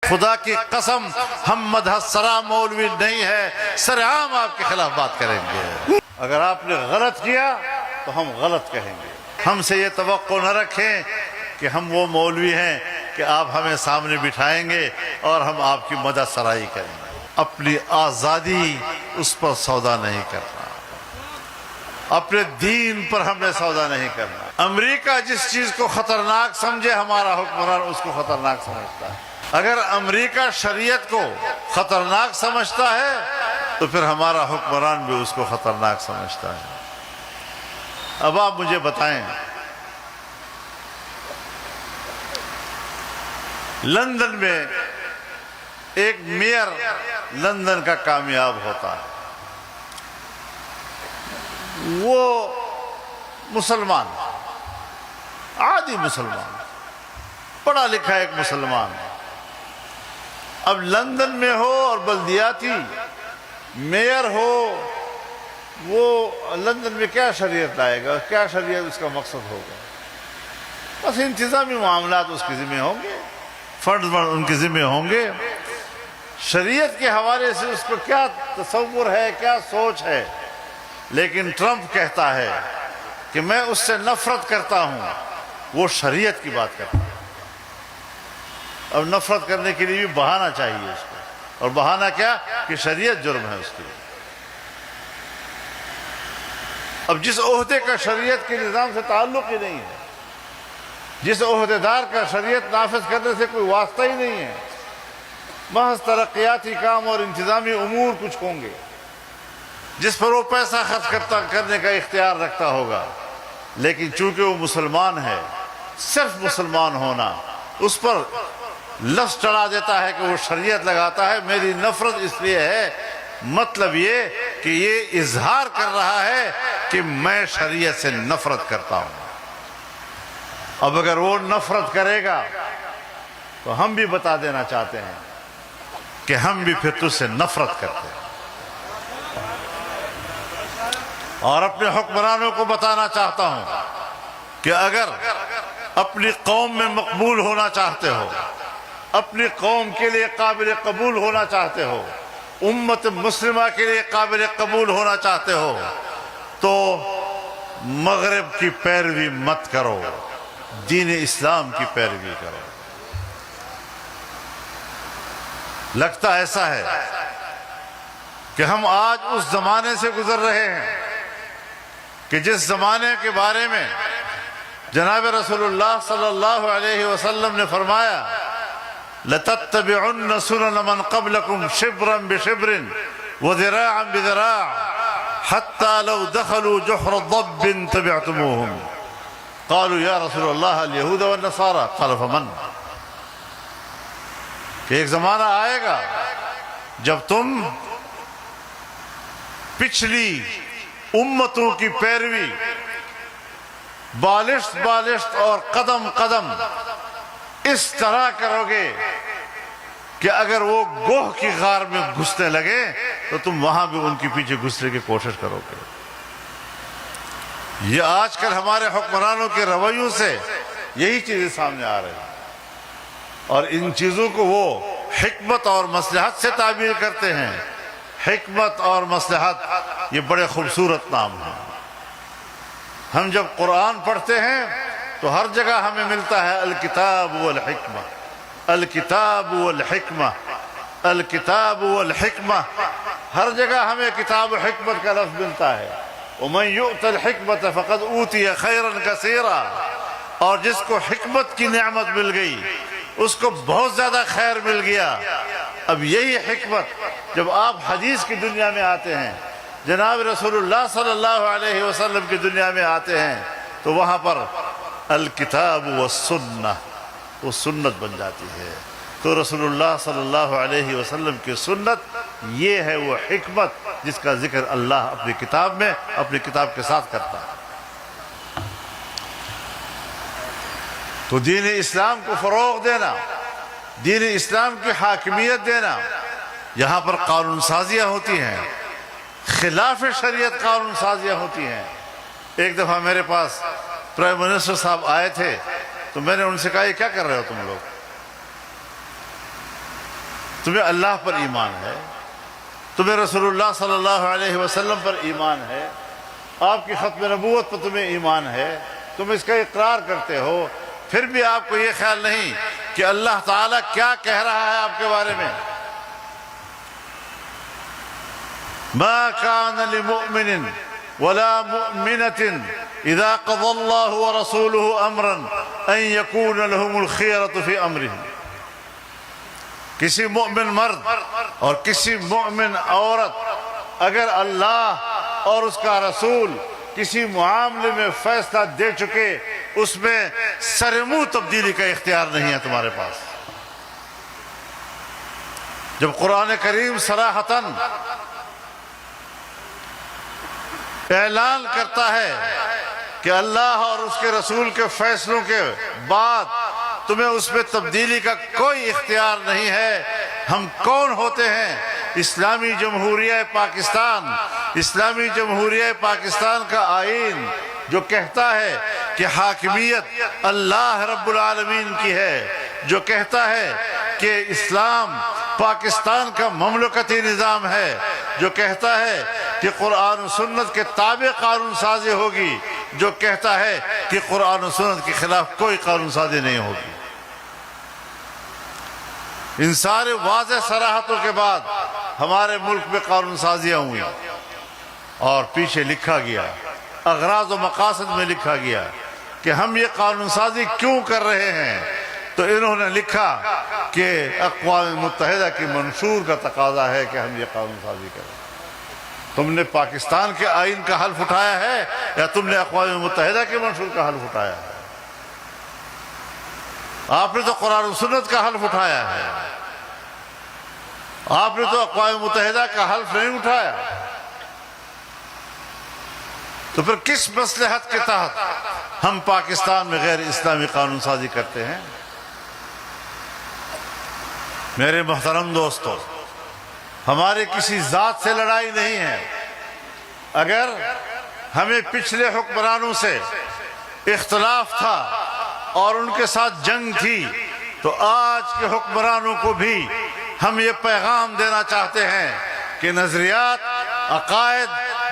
خدا کی قسم ہم مدح سرا مولوی نہیں ہے، سرعام آپ کے خلاف بات کریں گے۔ اگر آپ نے غلط کیا تو ہم غلط کہیں گے۔ ہم سے یہ توقع نہ رکھیں کہ ہم وہ مولوی ہیں کہ آپ ہمیں سامنے بٹھائیں گے اور ہم آپ کی مدح سرائی کریں گے۔ اپنی آزادی اس پر سودا نہیں کرنا، اپنے دین پر ہم نے سودا نہیں کرنا۔ امریکہ جس چیز کو خطرناک سمجھے ہمارا حکمران اس کو خطرناک سمجھتا ہے۔ اگر امریکہ شریعت کو خطرناک سمجھتا ہے تو پھر ہمارا حکمران بھی اس کو خطرناک سمجھتا ہے۔ اب آپ مجھے بتائیں، لندن میں ایک میئر لندن کا کامیاب ہوتا ہے، وہ مسلمان، عادی مسلمان، پڑھا لکھا ایک مسلمان۔ اب لندن میں ہو اور بلدیاتی میئر ہو، وہ لندن میں کیا شریعت لائے گا، کیا شریعت اس کا مقصد ہوگا؟ بس انتظامی معاملات اس کے ذمہ ہوں گے، فنڈز ان کے ذمہ ہوں گے۔ شریعت کے حوالے سے اس کو کیا تصور ہے، کیا سوچ ہے؟ لیکن ٹرمپ کہتا ہے کہ میں اس سے نفرت کرتا ہوں، وہ شریعت کی بات کرتا ہے۔ اب نفرت کرنے کے لیے بھی بہانہ چاہیے اس کو، اور بہانہ کیا کہ شریعت جرم ہے اس کے لیے۔ اب جس عہدے کا شریعت کے نظام سے تعلق ہی نہیں ہے، جس عہدیدار کا شریعت نافذ کرنے سے کوئی واسطہ ہی نہیں ہے، محض ترقیاتی کام اور انتظامی امور کچھ ہوں گے، جس پر وہ پیسہ خرچ کرنے کا اختیار رکھتا ہوگا، لیکن چونکہ وہ مسلمان ہے، صرف مسلمان ہونا اس پر لفظ چڑھا دیتا ہے کہ وہ شریعت لگاتا ہے۔ میری نفرت اس لیے ہے، مطلب یہ کہ یہ اظہار کر رہا ہے کہ میں شریعت سے نفرت کرتا ہوں۔ اب اگر وہ نفرت کرے گا تو ہم بھی بتا دینا چاہتے ہیں کہ ہم بھی پھر تجھ سے نفرت کرتے ہیں، اور اپنے حکمرانوں کو بتانا چاہتا ہوں کہ اگر اپنی قوم میں مقبول ہونا چاہتے ہو، اپنی قوم کے لیے قابل قبول ہونا چاہتے ہو، امت مسلمہ کے لیے قابل قبول ہونا چاہتے ہو، تو مغرب کی پیروی مت کرو، دین اسلام کی پیروی کرو۔ لگتا ایسا ہے کہ ہم آج اس زمانے سے گزر رہے ہیں کہ جس زمانے کے بارے میں جناب رسول اللہ صلی اللہ علیہ وسلم نے فرمایا لَتَتَّبِعُنَّ سُنَنَ مَنْ قَبْلَكُمْ شِبْرًا بِشِبْرٍ وَذِرَاعًا بِذِرَاعٍ حَتَّى لَوْ دَخَلُوا جُحْرَ ضَبٍّ تَبِعْتُمُوهُمْ قالوا یا رسول اللہ اليہود والنصارى قال فمن؟ کہ ایک زمانہ آئے گا جب تم پچھلی امتوں کی پیروی بالشت بالشت اور قدم قدم اس طرح کرو گے کہ اگر وہ گوہ کی غار میں گھسنے لگے تو تم وہاں بھی ان کے پیچھے گھسنے کی کوشش کرو گے۔ یہ آج کل ہمارے حکمرانوں کے رویوں سے یہی چیزیں سامنے آ رہی ہیں، اور ان چیزوں کو وہ حکمت اور مصلحت سے تعبیر کرتے ہیں۔ حکمت اور مصلحت یہ بڑے خوبصورت نام ہیں۔ ہم جب قرآن پڑھتے ہیں تو ہر جگہ ہمیں ملتا ہے الکتاب والحکمہ، الکتاب والحکمہ، الکتاب والحکمہ، ہر جگہ ہمیں کتاب و حکمت کا لفظ ملتا ہے۔ وَمَنْ يُؤْتَ الْحِكْمَةَ فَقَدْ أُوتِيَ خَيْرًا كَثِيرًا، اور جس کو حکمت کی نعمت مل گئی اس کو بہت زیادہ خیر مل گیا۔ اب یہی حکمت جب آپ حدیث کی دنیا میں آتے ہیں، جناب رسول اللہ صلی اللہ علیہ وسلم کی دنیا میں آتے ہیں، تو وہاں پر الکتاب والسنہ، وہ سنت بن جاتی ہے۔ تو رسول اللہ صلی اللہ علیہ وسلم کی سنت یہ ہے وہ حکمت جس کا ذکر اللہ اپنی کتاب میں اپنی کتاب کے ساتھ کرتا ہے۔ تو دین اسلام کو فروغ دینا، دین اسلام کی حاکمیت دینا، یہاں پر قانون سازیاں ہوتی ہیں، خلاف شریعت قانون سازیاں ہوتی ہیں۔ ایک دفعہ میرے پاس پرائم منسٹر صاحب آئے تھے تو میں نے ان سے کہا یہ کیا کر رہے ہو تم لوگ؟ تمہیں اللہ پر ایمان ہے، تمہیں رسول اللہ صلی اللہ علیہ وسلم پر ایمان ہے، آپ کی ختم نبوت پر تمہیں ایمان ہے، تم اس کا اقرار کرتے ہو، پھر بھی آپ کو یہ خیال نہیں کہ اللہ تعالیٰ کیا کہہ رہا ہے آپ کے بارے میں۔ ما كان لمؤمن ولا مؤمنة إذا قضى الله ورسوله أمرا أن يكون لهم الخيرة في أمرهم۔ کسی مؤمن مرد اور کسی مؤمن عورت اگر اللہ اور اس کا رسول کسی معاملے میں فیصلہ دے چکے، اس میں سرمو تبدیلی کا اختیار نہیں ہے تمہارے پاس۔ جب قرآن کریم صراحتاً اعلان کرتا ہے کہ اللہ اور اس کے رسول کے فیصلوں کے بعد تمہیں اس میں تبدیلی کا کوئی اختیار نہیں ہے، ہم کون ہوتے ہیں؟ اسلامی جمہوریہ پاکستان، اسلامی جمہوریہ پاکستان کا آئین جو کہتا ہے کہ حاکمیت اللہ رب العالمین کی ہے، جو کہتا ہے کہ اسلام پاکستان کا مملکتی نظام ہے، جو کہتا ہے کہ قرآن و سنت کے تابع قانون سازی ہوگی، جو کہتا ہے کہ قرآن و سنت کے خلاف کوئی قانون سازی نہیں ہوگی۔ ان سارے واضح صراحتوں کے بعد ہمارے ملک میں قانون سازیاں ہوئی اور پیچھے لکھا گیا، اغراض و مقاصد میں لکھا گیا کہ ہم یہ قانون سازی کیوں کر رہے ہیں، تو انہوں نے لکھا کہ اقوام متحدہ کی منشور کا تقاضا ہے کہ ہم یہ قانون سازی کریں۔ تم نے پاکستان کے آئین کا حلف اٹھایا ہے یا تم نے اقوام متحدہ کے منشور کا حلف اٹھایا ہے؟ آپ نے تو قرآن و سنت کا حلف اٹھایا ہے، آپ نے تو اقوام متحدہ کا حلف نہیں اٹھایا۔ تو پھر کس مصلحت کے تحت ہم پاکستان میں غیر اسلامی قانون سازی کرتے ہیں؟ میرے محترم دوستو، ہمارے کسی ذات سے لڑائی نہیں ہے۔ اگر ہمیں پچھلے حکمرانوں سے اختلاف تھا اور ان کے ساتھ جنگ تھی، تو آج کے حکمرانوں کو بھی ہم یہ پیغام دینا چاہتے ہیں کہ نظریات، عقائد،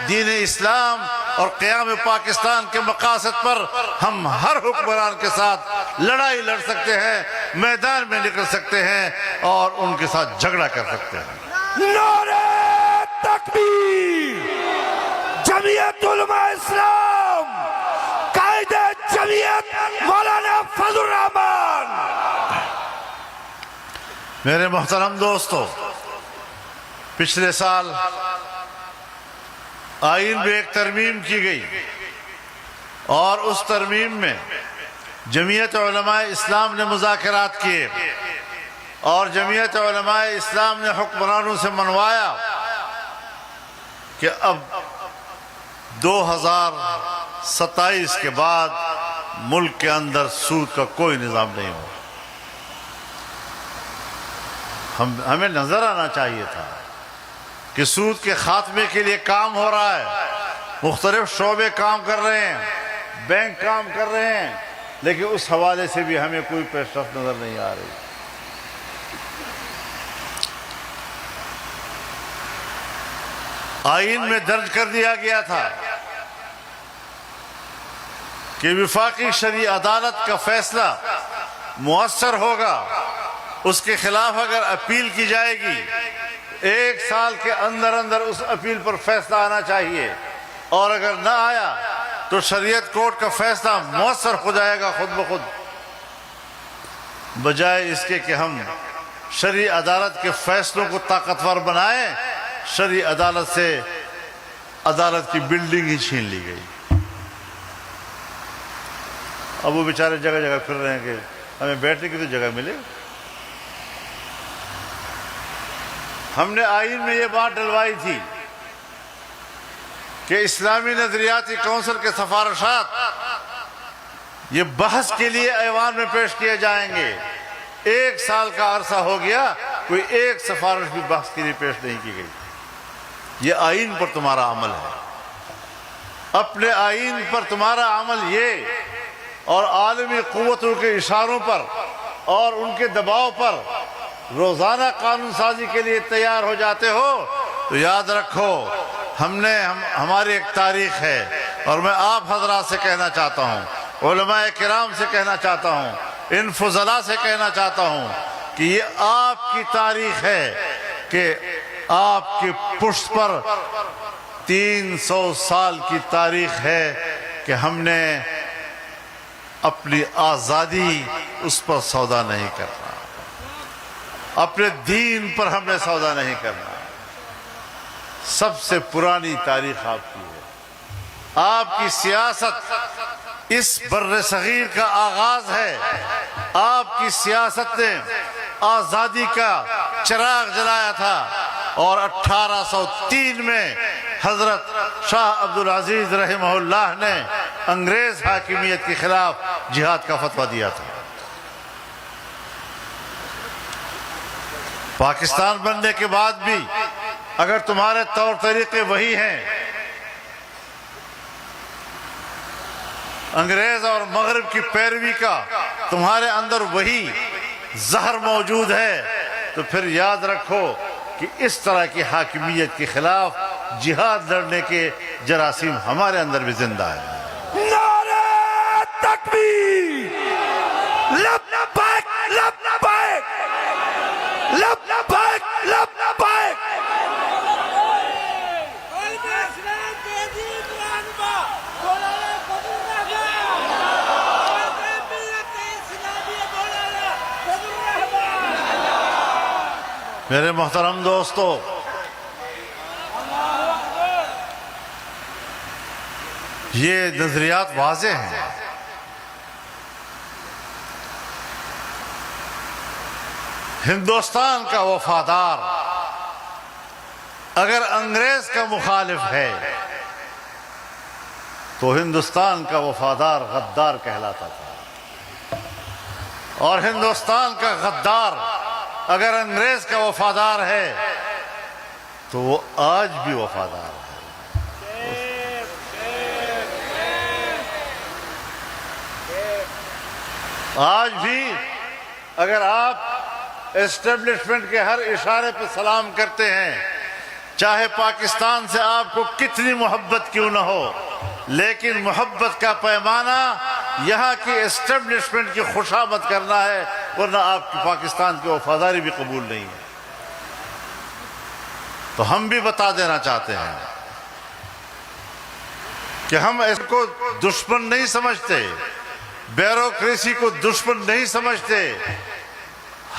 دین اسلام اور قیام پاکستان کے مقاصد پر ہم ہر حکمران کے ساتھ لڑائی لڑ سکتے ہیں، میدان میں نکل سکتے ہیں اور ان کے ساتھ جھگڑا کر سکتے ہیں۔ نعرہ تکبیر! جمعیت علماء اسلام، قائد جمعیت مولانا فضل الرحمان۔ میرے محترم دوستو، پچھلے سال آئین میں ایک ترمیم کی گئی اور اس ترمیم میں جمعیت علماء اسلام نے مذاکرات کیے اور جمعیت علماء اسلام نے حکمرانوں سے منوایا کہ اب 2027 کے بعد ملک کے اندر سود کا کوئی نظام نہیں ہو۔ ہمیں نظر آنا چاہیے تھا کہ سود کے خاتمے کے لیے کام ہو رہا ہے، مختلف شعبے کام کر رہے ہیں، بینک کام کر رہے ہیں، لیکن اس حوالے سے بھی ہمیں کوئی پیش رفت نظر نہیں آ رہی۔ آئین میں درج کر دیا گیا تھا کہ وفاقی شرعی عدالت کا فیصلہ مؤثر ہوگا، اس کے خلاف اگر اپیل کی جائے گی 1 سال کے اندر اندر اس اپیل پر فیصلہ آنا چاہیے، اور اگر نہ آیا تو شریعت کورٹ کا فیصلہ مؤثر ہو جائے گا خود بخود، بجائے اس کے کہ ہم شرعی عدالت کے فیصلوں کو طاقتور بنائیں، شرعی عدالت سے عدالت کی بلڈنگ ہی چھین لی گئی۔ اب وہ بیچارے جگہ جگہ پھر رہے ہیں کہ ہمیں بیٹھنے کی تو جگہ ملے۔ ہم نے آئین میں یہ بات ڈلوائی تھی کہ اسلامی نظریاتی کونسل کے سفارشات یہ بحث کے لیے ایوان میں پیش کیے جائیں گے۔ 1 سال کا عرصہ ہو گیا، کوئی ایک سفارش بھی بحث کے لیے پیش نہیں کی گئی۔ یہ آئین پر تمہارا عمل ہے، اپنے آئین پر تمہارا عمل یہ، اور عالمی قوتوں کے اشاروں پر اور ان کے دباؤ پر روزانہ قانون سازی کے لیے تیار ہو جاتے ہو تو یاد رکھو ہماری ایک تاریخ ہے، اور میں آپ حضرات سے کہنا چاہتا ہوں، علماء کرام سے کہنا چاہتا ہوں، ان فضلاء سے کہنا چاہتا ہوں کہ یہ آپ کی تاریخ ہے کہ آپ کی پشت پر 300 سال کی تاریخ ہے کہ ہم نے اپنی آزادی اس پر سودا نہیں کرنا، اپنے دین پر ہم نے سودا نہیں کرنا۔ سب سے پرانی تاریخ آپ کی ہے، آپ کی سیاست اس بر صغیر کا آغاز ہے، آپ کی سیاست نے آزادی کا چراغ جلایا تھا، اور 1803 میں حضرت شاہ عبدالعزیز رحمہ اللہ نے انگریز حاکمیت کے خلاف جہاد کا فتویٰ دیا تھا۔ پاکستان بننے کے بعد بھی اگر تمہارے طور طریقے وہی ہیں، انگریز اور مغرب کی پیروی کا تمہارے اندر وہی زہر موجود ہے، تو پھر یاد رکھو کہ اس طرح کی حاکمیت کے خلاف جہاد لڑنے کے جراثیم ہمارے اندر بھی زندہ ہے۔ نعرہ تکبیر، لبیک لبیک لبیک لبیک۔ میرے محترم دوستو، یہ نظریات واضح ہیں۔ ہندوستان کا وفادار اگر انگریز کا مخالف ہے تو ہندوستان کا وفادار غدار کہلاتا تھا، اور ہندوستان کا غدار اگر انگریز کا وفادار ہے تو وہ آج بھی وفادار ہے۔ آج بھی اگر آپ اسٹیبلشمنٹ کے ہر اشارے پہ سلام کرتے ہیں، چاہے پاکستان سے آپ کو کتنی محبت کیوں نہ ہو، لیکن محبت کا پیمانہ یہاں کی اسٹیبلشمنٹ کی خوشامد کرنا ہے، ورنہ آپ کی پاکستان کی وفاداری بھی قبول نہیں ہے۔ تو ہم بھی بتا دینا چاہتے ہیں کہ ہم اس کو دشمن نہیں سمجھتے، بیوروکریسی کو دشمن نہیں سمجھتے،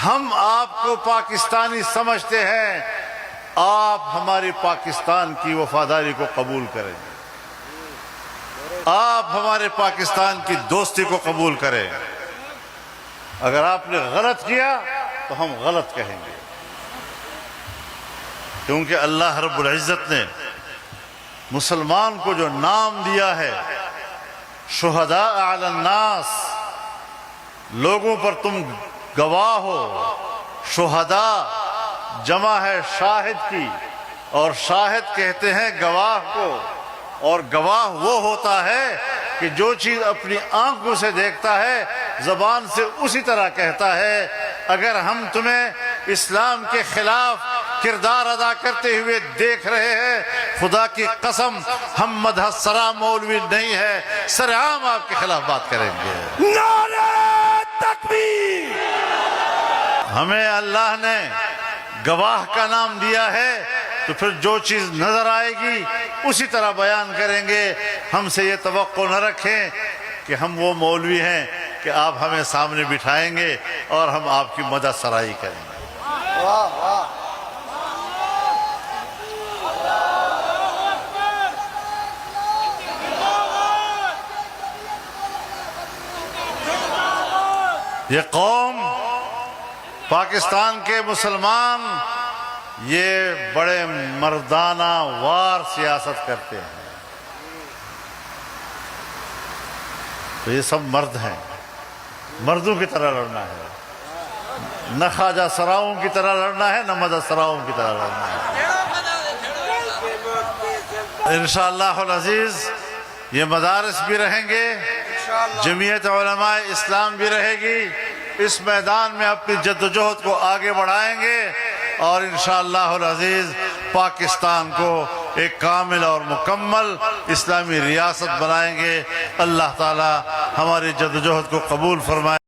ہم آپ کو پاکستانی سمجھتے ہیں۔ آپ ہماری پاکستان کی وفاداری کو قبول کریں، آپ ہمارے پاکستان کی دوستی کو قبول کریں۔ اگر آپ نے غلط کیا تو ہم غلط کہیں گے، کیونکہ اللہ رب العزت نے مسلمان کو جو نام دیا ہے، شہداء علی الناس، لوگوں پر تم گواہ ہو۔ شہداء جمع ہے شاہد کی، اور شاہد کہتے ہیں گواہ کو، اور گواہ وہ ہوتا ہے کہ جو چیز اپنی آنکھوں سے دیکھتا ہے زبان سے اسی طرح کہتا ہے۔ اگر ہم تمہیں اسلام کے خلاف کردار ادا کرتے ہوئے دیکھ رہے ہیں، خدا کی قسم ہم مدح سرا مولوی نہیں ہے، سرعام آپ کے خلاف بات کریں گے۔ نعرہ تکبیر۔ ہمیں اللہ نے گواہ کا نام دیا ہے، تو پھر جو چیز نظر آئے گی اسی طرح بیان کریں گے۔ ہم سے یہ توقع نہ رکھیں کہ ہم وہ مولوی ہیں کہ آپ ہمیں سامنے بٹھائیں گے اور ہم آپ کی مدح سرائی کریں گے۔ یہ قوم، پاکستان کے مسلمان، یہ بڑے مردانہ وار سیاست کرتے ہیں۔ تو یہ سب مرد ہیں، مردوں کی طرح لڑنا ہے، نہ خواجہ سراؤں کی طرح لڑنا ہے، نہ مدد سراؤں کی طرح لڑنا ہے۔ انشاءاللہ العزیز یہ مدارس بھی رہیں گے، جمعیت علماء اسلام بھی رہے گی، اس میدان میں اپنی جدوجہد کو آگے بڑھائیں گے اور انشاءاللہ العزیز پاکستان کو ایک کامل اور مکمل اسلامی ریاست بنائیں گے۔ اللہ تعالی ہماری جدوجہد کو قبول فرمائے۔